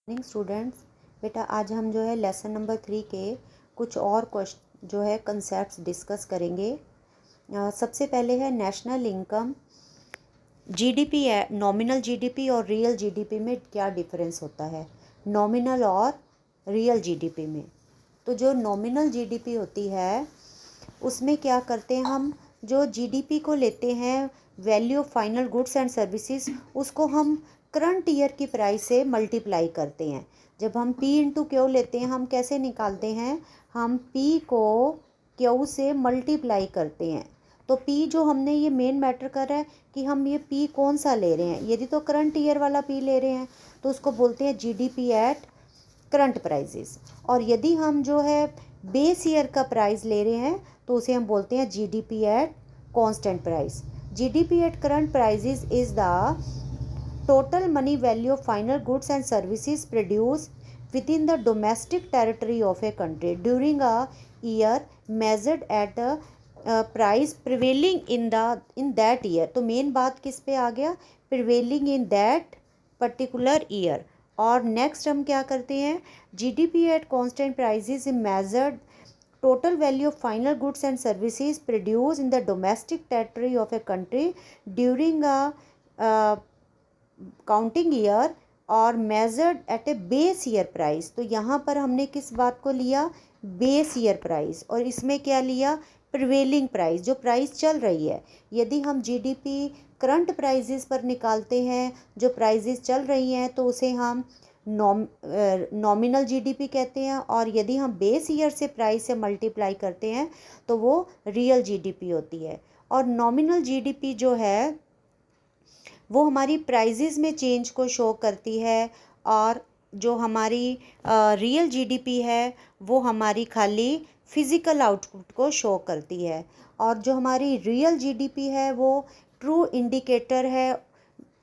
Morning students. बेटा आज हम जो है लेसन नंबर 3 के कुछ और क्वेश्चन जो है कंसेप्ट्स डिस्कस करेंगे। सबसे पहले है नेशनल इनकम। जीडीपी है, नॉमिनल जीडीपी और रियल जीडीपी में क्या डिफरेंस होता है, नॉमिनल और रियल जीडीपी में। तो जो नॉमिनल जीडीपी होती है उसमें क्या करते हैं हम, जो जीडीपी को लेते हैं value of final goods and services, उसको हम करंट ईयर की प्राइस से मल्टीप्लाई करते हैं। जब हम पी इंटू क्यू लेते हैं, हम कैसे निकालते हैं, हम पी को क्यू से मल्टीप्लाई करते हैं। तो पी जो हमने, ये मेन मैटर कर रहा है कि हम ये पी कौन सा ले रहे हैं। यदि तो करंट ईयर वाला पी ले रहे हैं तो उसको बोलते हैं जीडीपी एट करंट प्राइजेस, और यदि हम जो है बेस ईयर का प्राइस ले रहे हैं तो उसे हम बोलते हैं GDP at constant price. GDP at current prices is the total money value of final goods and services produce within the domestic territory of a country during a year measured at price prevailing in that year. तो main बात किस पे आ गया, prevailing in that particular year. और next हम क्या करते हैं, GDP at constant prices is measured total value of final goods and services produced in the domestic territory of a country during a counting year और measured at a base year price. तो यहाँ पर हमने किस बात को लिया, base year price, और इसमें क्या लिया, प्रिवेलिंग प्राइस, जो प्राइस चल रही है। यदि हम जीडीपी करंट प्राइजेस पर निकालते हैं, जो प्राइजेस चल रही हैं, तो उसे हम नॉमिनल जीडीपी कहते हैं, और यदि हम बेस ईयर से प्राइस से मल्टीप्लाई करते हैं तो वो रियल जीडीपी होती है। और नॉमिनल जीडीपी जो है वो हमारी प्राइजेस में चेंज को शो करती है, और जो हमारी रियल जीडीपी है वो हमारी खाली फिज़िकल आउटपुट को शो करती है। और जो हमारी रियल जीडीपी है वो ट्रू इंडिकेटर है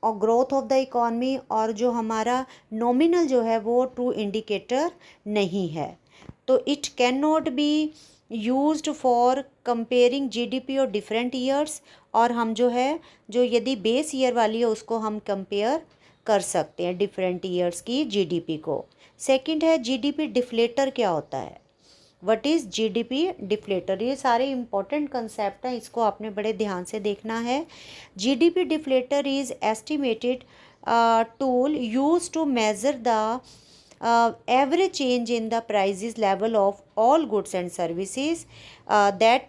और ग्रोथ ऑफ द इकॉनमी, और जो हमारा नॉमिनल जो है वो ट्रू इंडिकेटर नहीं है। तो it can not be used for comparing GDP और डिफरेंट ईयर्स। और हम जो है, जो यदि बेस ईयर वाली है उसको हम कंपेयर कर सकते हैं डिफरेंट ईयर्स की जीडीपी को। सेकंड है जीडीपी डिफ्लेटर क्या होता है, व्हाट इज़ जीडीपी डिफ्लेटर। ये सारे इंपॉर्टेंट कंसेप्ट हैं, इसको आपने बड़े ध्यान से देखना है। GDP deflator is estimated tool use to measure the average change in the prices level of all goods and services that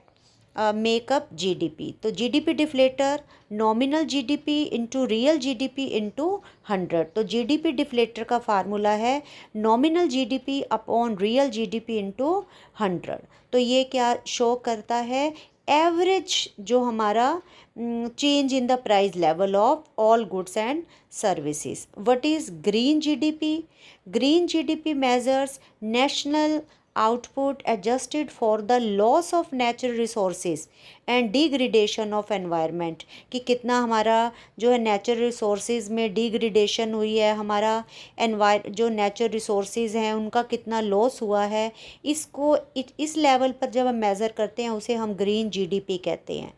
make up GDP. तो GDP deflator nominal GDP into real GDP into 100। तो GDP deflator का formula है nominal GDP upon real GDP into 100। तो ये क्या show करता है, average जो हमारा change in the price level of all goods and services. What is green GDP, green GDP measures national output adjusted for the loss of natural resources and degradation of environment, कि कितना हमारा जो है natural resources में degradation हुई है, हमारा जो नेचुरल रिसोर्सेज हैं उनका कितना लॉस हुआ है। इसको इस लेवल पर जब हम मेज़र करते हैं उसे हम ग्रीन जीडीपी कहते हैं।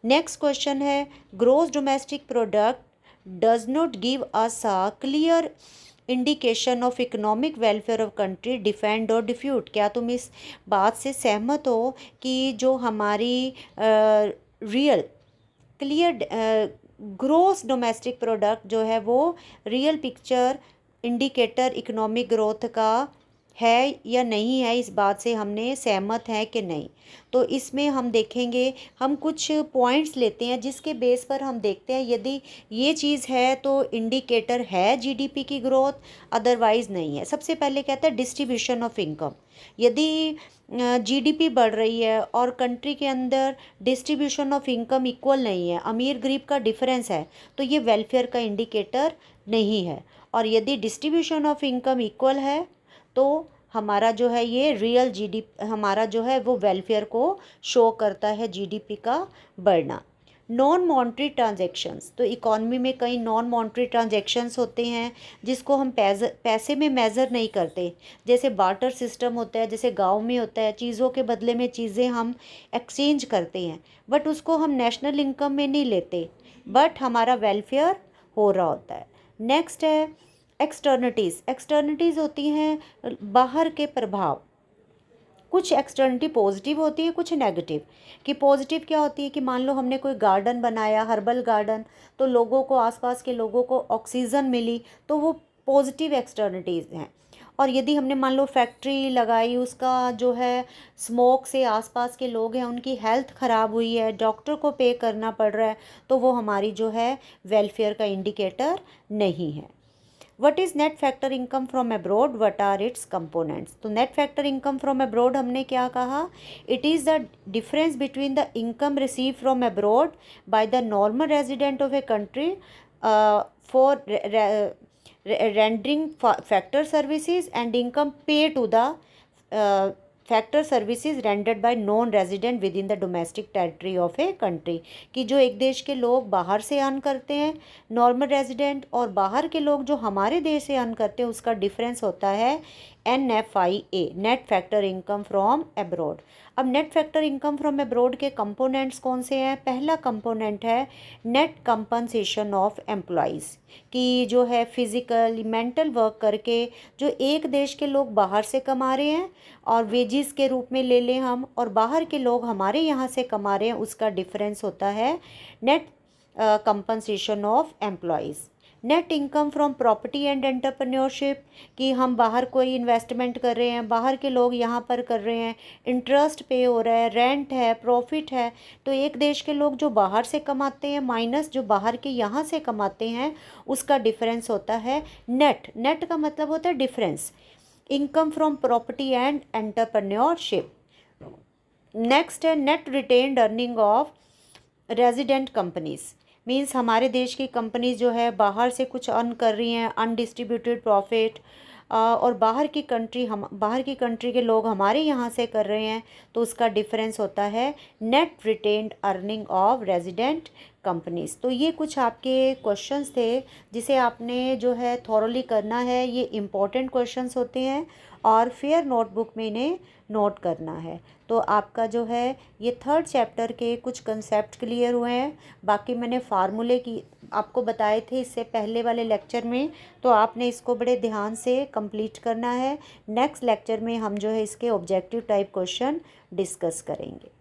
नेक्स्ट क्वेश्चन है, gross domestic product does not give us a clear indication of economic welfare of country defend or refute. क्या तुम इस बात से सहमत हो कि जो हमारी real clear gross domestic product जो है वो real picture indicator economic growth का है या नहीं है, इस बात से हमने सहमत हैं कि नहीं। तो इसमें हम देखेंगे, हम कुछ पॉइंट्स लेते हैं जिसके बेस पर हम देखते हैं यदि ये चीज़ है तो इंडिकेटर है जीडीपी की ग्रोथ, अदरवाइज़ नहीं है। सबसे पहले कहते हैं डिस्ट्रीब्यूशन ऑफ इनकम। यदि जीडीपी बढ़ रही है और कंट्री के अंदर डिस्ट्रीब्यूशन ऑफ इनकम इक्वल नहीं है, अमीर गरीब का डिफरेंस है, तो ये वेलफेयर का इंडिकेटर नहीं है। और यदि डिस्ट्रीब्यूशन ऑफ इनकम इक्वल है तो हमारा जो है ये रियल जीडीपी हमारा जो है वो वेलफेयर को शो करता है, जीडीपी का बढ़ना। नॉन मॉनेटरी ट्रांजैक्शंस, तो इकॉनमी में कई नॉन मॉनेटरी ट्रांजैक्शंस होते हैं जिसको हम पैसे में मेज़र नहीं करते। जैसे बार्टर सिस्टम होता है, जैसे गांव में होता है, चीज़ों के बदले में चीज़ें हम एक्सचेंज करते हैं, बट उसको हम नेशनल इनकम में नहीं लेते, बट हमारा वेलफेयर हो रहा होता है। नेक्स्ट है एक्सटर्निटीज़ होती हैं बाहर के प्रभाव। कुछ एक्सटर्निटी पॉजिटिव होती है, कुछ नेगेटिव। कि पॉजिटिव क्या होती है कि मान लो हमने कोई गार्डन बनाया, हर्बल गार्डन, तो लोगों को, आसपास के लोगों को ऑक्सीजन मिली, तो वो पॉजिटिव एक्सटर्निटीज़ हैं। और यदि हमने मान लो फैक्ट्री लगाई, उसका जो है स्मोक से आसपास के लोग हैं उनकी हेल्थ ख़राब हुई है, डॉक्टर को पे करना पड़ रहा है, तो वो हमारी जो है वेलफेयर का इंडिकेटर नहीं है। What is net factor income from abroad, what are its components. तो net factor income from abroad हमने क्या कहा, it is the difference between the income receive from abroad by the normal resident of a country for rendering factor services and income paid to the factor services rendered by non resident within the domestic territory of a country. कि जो एक देश के लोग बाहर से earn करते हैं नॉर्मल रेजिडेंट, और बाहर के लोग जो हमारे देश से अर्न करते हैं, उसका डिफरेंस होता है NFIA, net factor income from abroad. अब net factor income from abroad के कंपोनेंट्स कौन से हैं? पहला कंपोनेंट है नेट कंपनसेशन ऑफ एम्प्लॉयज़, कि जो है फिज़िकल मेंटल वर्क करके जो एक देश के लोग बाहर से कमा रहे हैं और वेजिस के रूप में ले लें हम, और बाहर के लोग हमारे यहाँ से कमा रहे हैं, उसका डिफरेंस होता है net compensation of employees. Net income from property and entrepreneurship, कि हम बाहर कोई इन्वेस्टमेंट कर रहे हैं, बाहर के लोग यहाँ पर कर रहे हैं, इंटरेस्ट पे हो रहा है, रेंट है, प्रॉफिट है, तो एक देश के लोग जो बाहर से कमाते हैं माइनस जो बाहर के यहाँ से कमाते हैं, उसका डिफरेंस होता है नेट। नेट का मतलब होता है difference. Income from property and entrepreneurship. Next है net retained earning of resident companies, means हमारे देश की कंपनीज जो है बाहर से कुछ अर्न कर रही हैं अनडिस्ट्रीब्यूटेड प्रॉफिट, और बाहर की कंट्री के लोग हमारे यहाँ से कर रहे हैं, तो उसका डिफरेंस होता है net retained earning of resident companies. तो ये कुछ आपके क्वेश्चंस थे जिसे आपने जो है थॉरली करना है। ये इम्पोर्टेंट क्वेश्चंस होते हैं और फेयर नोटबुक में इन्हें नोट करना है। तो आपका जो है ये थर्ड चैप्टर के कुछ कंसेप्ट क्लियर हुए हैं। बाकी मैंने फार्मूले की आपको बताए थे इससे पहले वाले लेक्चर में, तो आपने इसको बड़े ध्यान से कंप्लीट करना है। नेक्स्ट लेक्चर में हम जो है इसके ऑब्जेक्टिव टाइप क्वेश्चन डिस्कस करेंगे।